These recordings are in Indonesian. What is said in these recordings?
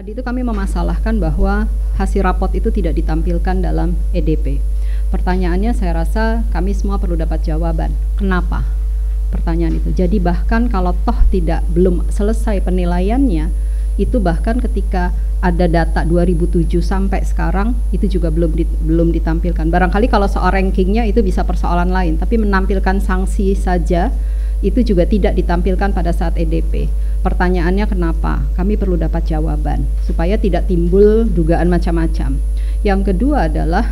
Tadi itu kami memasalahkan bahwa hasil rapot itu tidak ditampilkan dalam EDP. Pertanyaannya saya rasa kami semua perlu dapat jawaban. Kenapa? Pertanyaan itu. Jadi bahkan kalau toh belum selesai penilaiannya, itu bahkan ketika ada data 2007 sampai sekarang itu juga belum ditampilkan. Barangkali kalau soal rankingnya itu bisa persoalan lain, tapi menampilkan sanksi saja itu juga tidak ditampilkan pada saat EDP. Pertanyaannya kenapa? Kami perlu dapat jawaban supaya tidak timbul dugaan macam-macam. Yang kedua adalah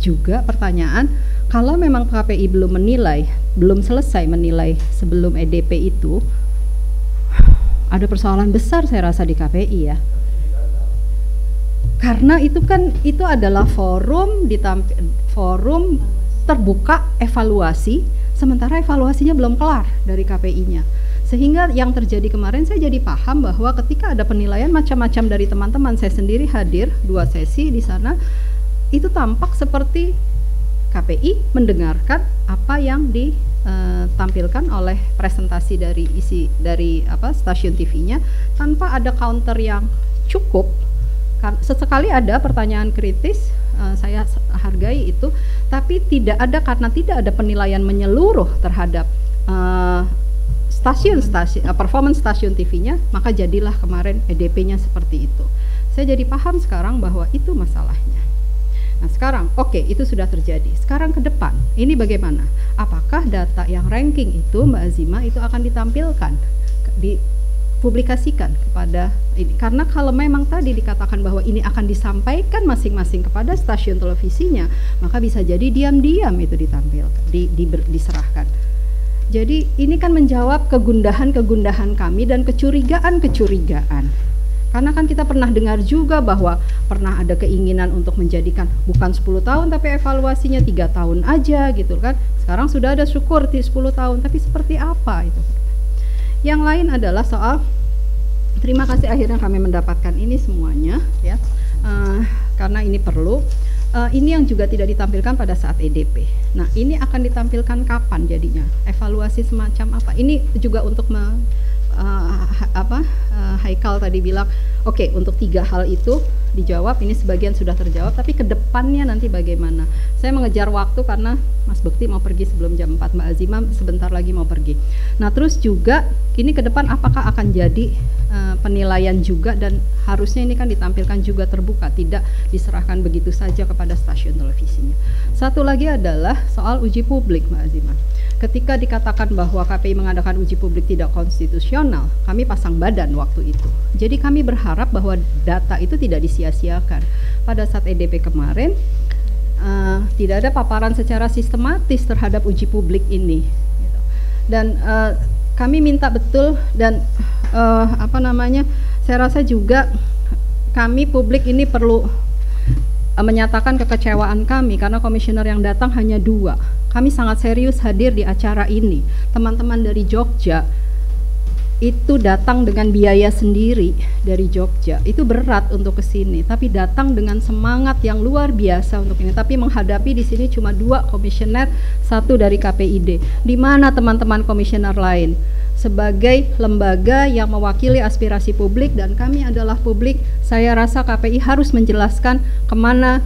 juga pertanyaan, kalau memang KPI belum selesai menilai sebelum EDP itu, ada persoalan besar saya rasa di KPI ya. Karena itu adalah forum terbuka evaluasi, sementara evaluasinya belum kelar dari KPI-nya. Sehingga yang terjadi kemarin saya jadi paham bahwa ketika ada penilaian macam-macam dari teman-teman, saya sendiri hadir 2 sesi di sana, itu tampak seperti KPI mendengarkan apa yang ditampilkan oleh presentasi dari stasiun TV-nya tanpa ada counter yang cukup. Sesekali ada pertanyaan kritis, saya hargai itu, tapi karena tidak ada penilaian menyeluruh terhadap performance stasiun TV-nya, maka jadilah kemarin EDP-nya seperti itu. Saya jadi paham sekarang bahwa itu masalahnya. Nah sekarang, oke, itu sudah terjadi. Sekarang ke depan, ini bagaimana? Apakah data yang ranking itu, Mbak Azima, itu akan ditampilkan, dipublikasikan kepada ini? Karena kalau memang tadi dikatakan bahwa ini akan disampaikan masing-masing kepada stasiun televisinya, maka bisa jadi diam-diam itu ditampilkan, diserahkan. Jadi ini kan menjawab kegundahan-kegundahan kami dan kecurigaan-kecurigaan. Karena kan kita pernah dengar juga bahwa pernah ada keinginan untuk menjadikan bukan 10 tahun tapi evaluasinya 3 tahun aja gitu kan. Sekarang sudah ada syukur 10 tahun, tapi seperti apa itu? Yang lain adalah soal, terima kasih akhirnya kami mendapatkan ini semuanya ya, karena ini perlu. Ini yang juga tidak ditampilkan pada saat EDP. Nah ini akan ditampilkan kapan jadinya? Evaluasi semacam apa? Ini juga untuk Haikal tadi bilang, oke, untuk 3 hal itu dijawab, ini sebagian sudah terjawab, tapi ke depannya nanti bagaimana? Saya mengejar waktu karena Mas Bekti mau pergi sebelum jam 4, Mbak Azima sebentar lagi mau pergi. Nah terus juga ini ke depan apakah akan jadi penilaian juga, dan harusnya ini kan ditampilkan juga terbuka, tidak diserahkan begitu saja kepada stasiun televisinya. Satu lagi adalah soal uji publik, Mbak Azima. Ketika dikatakan bahwa KPI mengadakan uji publik tidak konstitusional, kami pasang badan waktu itu. Jadi kami berharap bahwa data itu tidak disia-siakan. Pada saat EDP kemarin, tidak ada paparan secara sistematis terhadap uji publik ini. Dan kami minta betul, dan saya rasa juga kami publik ini perlu menyatakan kekecewaan kami karena komisioner yang datang hanya 2. Kami sangat serius hadir di acara ini. Teman-teman dari Jogja itu datang dengan biaya sendiri dari Jogja. Itu berat untuk ke sini, tapi datang dengan semangat yang luar biasa untuk ini. Tapi menghadapi di sini cuma 2 komisioner, 1 dari KPID. Di mana teman-teman komisioner lain? Sebagai lembaga yang mewakili aspirasi publik dan kami adalah publik, saya rasa KPI harus menjelaskan kemana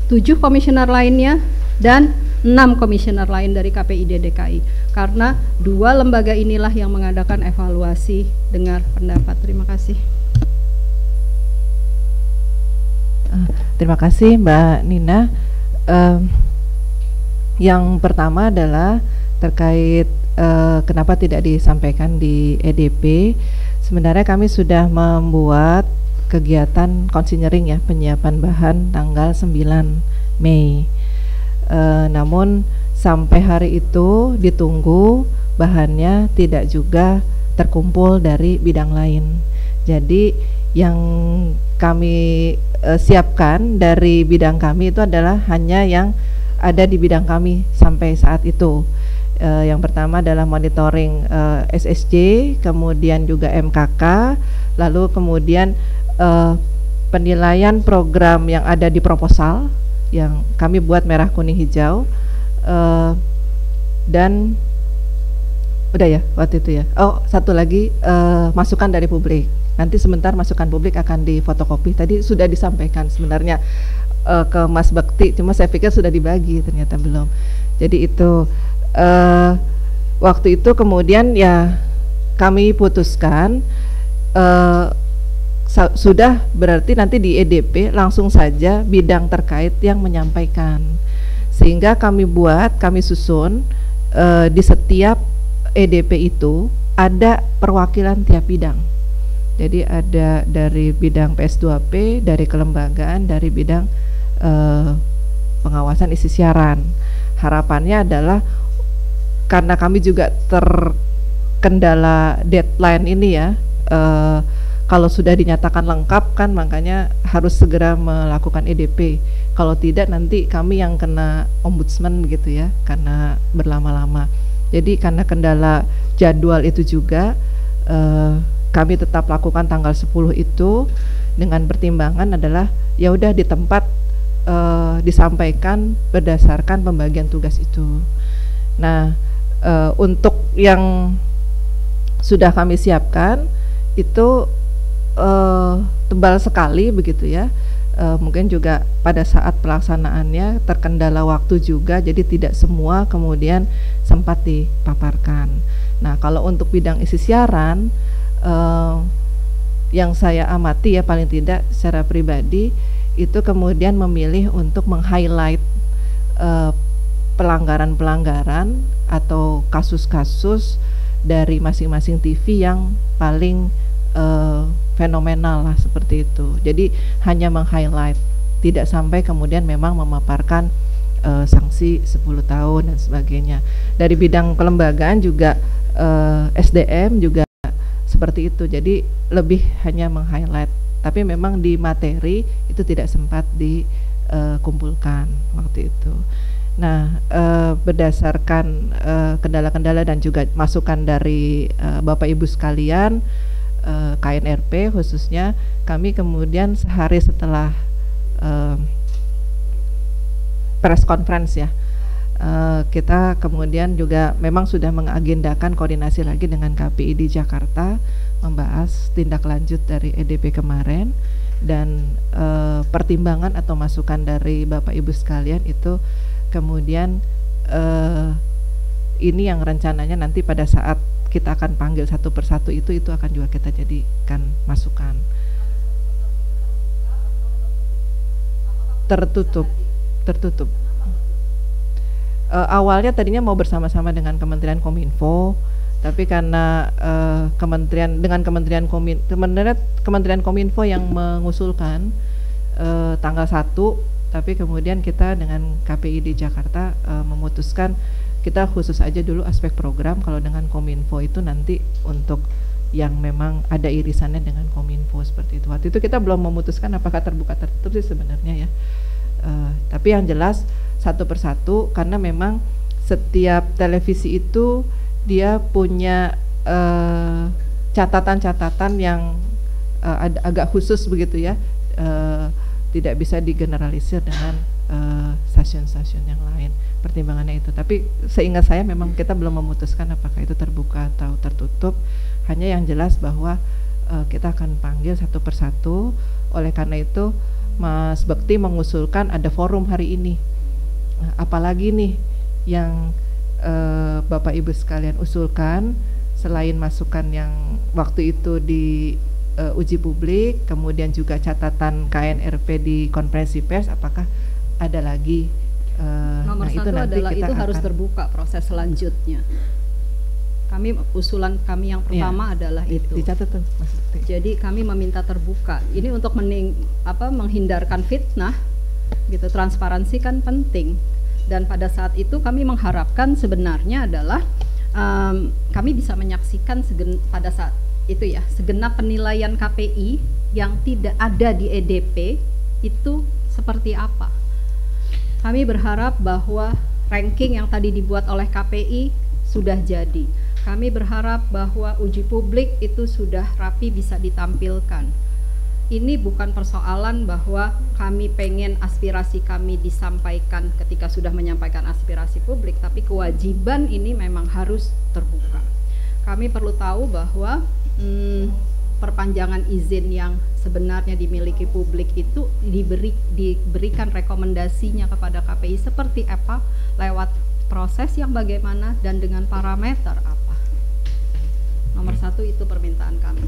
7 komisioner lainnya dan 6 komisioner lain dari KPID DKI, karena 2 lembaga inilah yang mengadakan evaluasi dengar pendapat. Terima kasih. Terima kasih Mbak Nina. Yang pertama adalah terkait kenapa tidak disampaikan di EDP. Sebenarnya kami sudah membuat kegiatan consignering ya, penyiapan bahan tanggal 9 Mei. Namun sampai hari itu ditunggu bahannya tidak juga terkumpul dari bidang lain. Jadi yang kami siapkan dari bidang kami itu adalah hanya yang ada di bidang kami sampai saat itu. Yang pertama adalah monitoring SSJ, kemudian juga MKK, lalu kemudian penilaian program yang ada di proposal yang kami buat merah kuning hijau, dan udah ya waktu itu ya. Oh, satu lagi masukan dari publik. Nanti sebentar masukan publik akan difotokopi. Tadi sudah disampaikan sebenarnya ke Mas Bekti, cuma saya pikir sudah dibagi, ternyata belum. Jadi itu waktu itu kemudian ya kami putuskan sudah berarti nanti di EDP langsung saja bidang terkait yang menyampaikan, sehingga kami susun di setiap EDP itu ada perwakilan tiap bidang. Jadi ada dari bidang PS2P, dari kelembagaan, dari bidang pengawasan isi siaran. Harapannya adalah karena kami juga terkendala deadline ini ya, kalau sudah dinyatakan lengkap kan makanya harus segera melakukan EDP. Kalau tidak nanti kami yang kena ombudsman gitu ya, karena berlama-lama. Jadi karena kendala jadwal itu juga kami tetap lakukan tanggal 10 itu dengan pertimbangan adalah ya udah di tempat disampaikan berdasarkan pembagian tugas itu. Nah, untuk yang sudah kami siapkan itu tebal sekali begitu ya. Mungkin juga pada saat pelaksanaannya terkendala waktu juga, jadi tidak semua kemudian sempat dipaparkan. Nah, kalau untuk bidang isi siaran yang saya amati ya paling tidak secara pribadi itu kemudian memilih untuk meng-highlight pelanggaran-pelanggaran atau kasus-kasus dari masing-masing TV yang paling fenomenal lah seperti itu. Jadi hanya meng-highlight, tidak sampai kemudian memang memaparkan sanksi 10 tahun dan sebagainya. Dari bidang kelembagaan juga SDM juga seperti itu. Jadi lebih hanya meng-highlight, tapi memang di materi itu tidak sempat dikumpulkan waktu itu. Nah, berdasarkan kendala-kendala dan juga masukan dari Bapak Ibu sekalian, KNRP khususnya, kami kemudian sehari setelah press conference ya, kita kemudian juga memang sudah mengagendakan koordinasi lagi dengan KPI di Jakarta, membahas tindak lanjut dari EDP kemarin, dan pertimbangan atau masukan dari Bapak Ibu sekalian itu kemudian ini yang rencananya nanti pada saat kita akan panggil satu persatu itu akan juga kita jadikan masukan. Tertutup. Awalnya tadinya mau bersama-sama dengan Kementerian Kominfo, tapi karena Kementerian Kominfo yang mengusulkan tanggal 1, tapi kemudian kita dengan KPI di Jakarta memutuskan kita khusus aja dulu aspek program. Kalau dengan Kominfo itu nanti untuk yang memang ada irisannya dengan Kominfo seperti itu. Waktu itu kita belum memutuskan apakah terbuka tertutup sih sebenarnya ya. Tapi yang jelas satu persatu, karena memang setiap televisi itu dia punya catatan-catatan yang agak khusus begitu ya, tidak bisa digeneralisir dengan stasiun-stasiun yang lain. Pertimbangannya itu, tapi seingat saya memang kita belum memutuskan apakah itu terbuka atau tertutup. Hanya yang jelas bahwa kita akan panggil satu persatu. Oleh karena itu Mas Bekti mengusulkan ada forum hari ini. Apalagi nih yang Bapak Ibu sekalian usulkan, selain masukan yang waktu itu di uji publik, kemudian juga catatan KNRP di konferensi pers, apakah ada lagi? Nomor satu adalah itu harus terbuka proses selanjutnya. Usulan kami yang pertama adalah itu. Dicatat, Mas. Jadi kami meminta terbuka. Ini untuk menghindarkan fitnah, gitu. Transparansi kan penting. Dan pada saat itu kami mengharapkan sebenarnya adalah kami bisa menyaksikan pada saat itu ya segenap penilaian KPI yang tidak ada di EDP itu seperti apa. Kami berharap bahwa ranking yang tadi dibuat oleh KPI sudah jadi. Kami berharap bahwa uji publik itu sudah rapi bisa ditampilkan. Ini bukan persoalan bahwa kami pengen aspirasi kami disampaikan ketika sudah menyampaikan aspirasi publik, tapi kewajiban ini memang harus terbuka. Kami perlu tahu bahwa perpanjangan izin yang sebenarnya dimiliki publik itu diberikan rekomendasinya kepada KPI seperti apa, lewat proses yang bagaimana, dan dengan parameter apa. Nomor satu itu permintaan kami.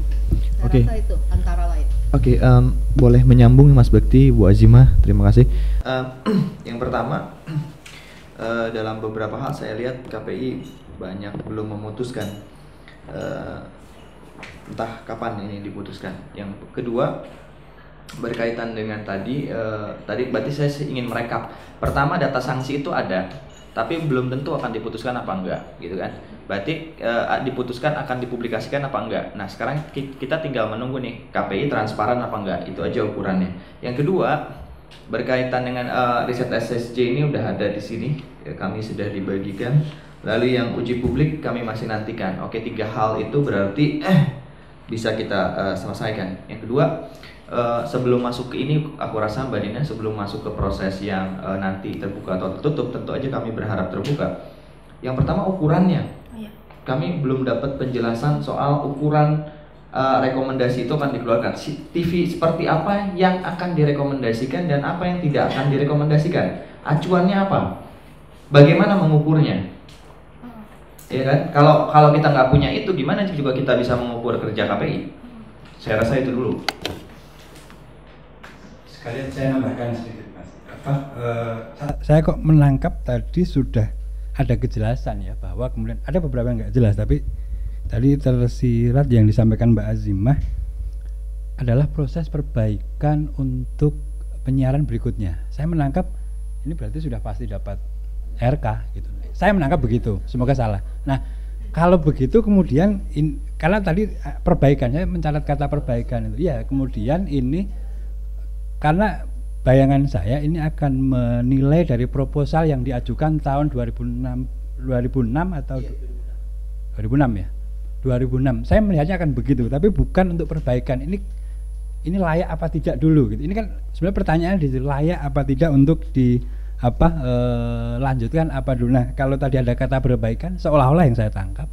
Saya rasa itu antara lain. Oke, boleh menyambung Mas Bekti, Bu Azimah, terima kasih. Yang pertama, dalam beberapa hal saya lihat KPI banyak belum memutuskan, entah kapan ini diputuskan. Yang kedua, berkaitan dengan tadi berarti saya ingin merekap. Pertama, data sanksi itu ada, tapi belum tentu akan diputuskan apa enggak, gitu kan. Berarti diputuskan akan dipublikasikan apa enggak. Nah, sekarang kita tinggal menunggu nih, KPI transparan apa enggak, itu aja ukurannya. Yang kedua, berkaitan dengan riset SSJ ini udah ada di sini, kami sudah dibagikan. Lalu yang uji publik kami masih nantikan. Oke, 3 hal itu berarti bisa kita selesaikan. Yang kedua, sebelum masuk ke ini, aku rasa Mbak Dina, sebelum masuk ke proses yang nanti terbuka atau tertutup, tentu aja kami berharap terbuka. Yang pertama, ukurannya. Kami belum dapat penjelasan soal ukuran rekomendasi itu akan dikeluarkan. TV seperti apa yang akan direkomendasikan dan apa yang tidak akan direkomendasikan. Acuannya apa? Bagaimana mengukurnya? Ya kan? Kalau kita nggak punya itu, gimana juga kita bisa mengukur kerja KPI? Saya rasa itu dulu. Sekalian saya nambahkan sedikit, Mas. Saya kok menangkap tadi sudah ada kejelasan ya, bahwa kemudian ada beberapa yang nggak jelas, tapi tadi tersirat yang disampaikan Mbak Azimah adalah proses perbaikan untuk penyiaran berikutnya. Saya menangkap ini berarti sudah pasti dapat RK gitu. Saya menangkap begitu, semoga salah. Nah, kalau begitu kemudian karena tadi perbaikannya mencatat kata perbaikan itu, ya kemudian ini karena bayangan saya ini akan menilai dari proposal yang diajukan tahun 2006 atau 2006 ya. 2006. Saya melihatnya akan begitu, tapi bukan untuk perbaikan. Ini layak apa tidak dulu gitu. Ini kan sebenarnya pertanyaan di layak apa tidak untuk lanjutkan apa dulu. Nah, kalau tadi ada kata perbaikan, seolah-olah yang saya tangkap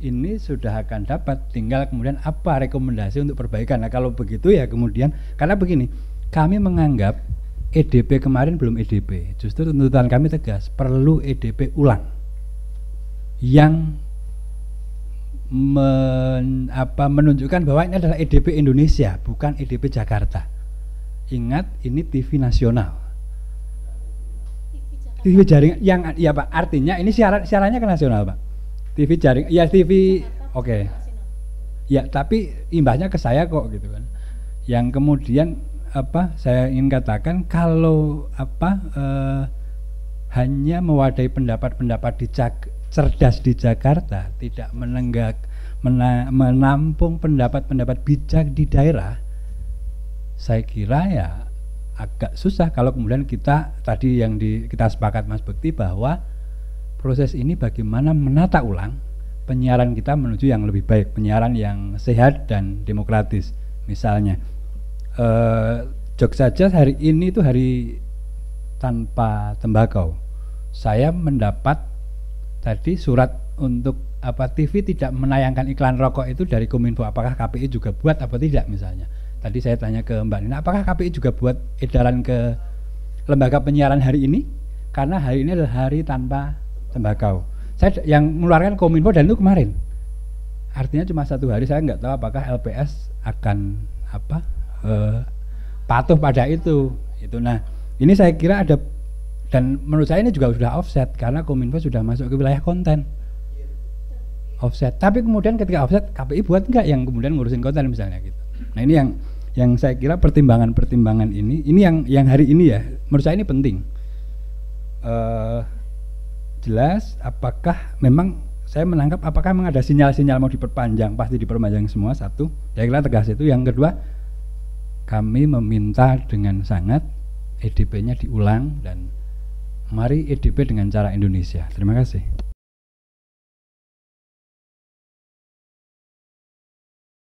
ini sudah akan dapat, tinggal kemudian apa rekomendasi untuk perbaikan. Nah, kalau begitu ya kemudian, karena begini, kami menganggap EDP kemarin belum EDP. Justru tuntutan kami tegas, perlu EDP ulang yang menunjukkan bahwa ini adalah EDP Indonesia, bukan EDP Jakarta. Ingat, ini TV nasional. TV jaringan yang ya Pak, artinya ini siarannya ke nasional Pak. TV jaring ya TV oke. Ya, tapi imbasnya ke saya kok gitu kan. Yang kemudian saya ingin katakan kalau hanya mewadai pendapat-pendapat cerdas di Jakarta, tidak menampung pendapat-pendapat bijak di daerah, saya kira ya agak susah kalau kemudian kita tadi yang kita sepakat Mas Bekti bahwa proses ini bagaimana menata ulang penyiaran kita menuju yang lebih baik, penyiaran yang sehat dan demokratis. Misalnya Jogja saja hari ini itu hari tanpa tembakau. Saya mendapat tadi surat untuk TV tidak menayangkan iklan rokok itu dari Kominfo. Apakah KPI juga buat apa tidak misalnya? Tadi saya tanya ke Mbak Nina, apakah KPI juga buat edaran ke lembaga penyiaran hari ini? Karena hari ini adalah hari tanpa tembakau. Saya yang mengeluarkan Kominfo dan itu kemarin. Artinya cuma 1 hari, saya nggak tahu apakah LPS akan patuh pada itu. Nah, ini saya kira ada, dan menurut saya ini juga sudah offset karena Kominfo sudah masuk ke wilayah konten. Offset. Tapi kemudian ketika offset, KPI buat nggak yang kemudian ngurusin konten misalnya gitu. Nah, ini yang saya kira pertimbangan ini yang hari ini ya menurut saya ini penting. Jelas apakah memang saya menangkap apakah memang ada sinyal-sinyal mau diperpanjang, pasti diperpanjang semua. Satu, saya kira tegas itu. Yang kedua, kami meminta dengan sangat EDP-nya diulang dan mari EDP dengan cara Indonesia. Terima kasih.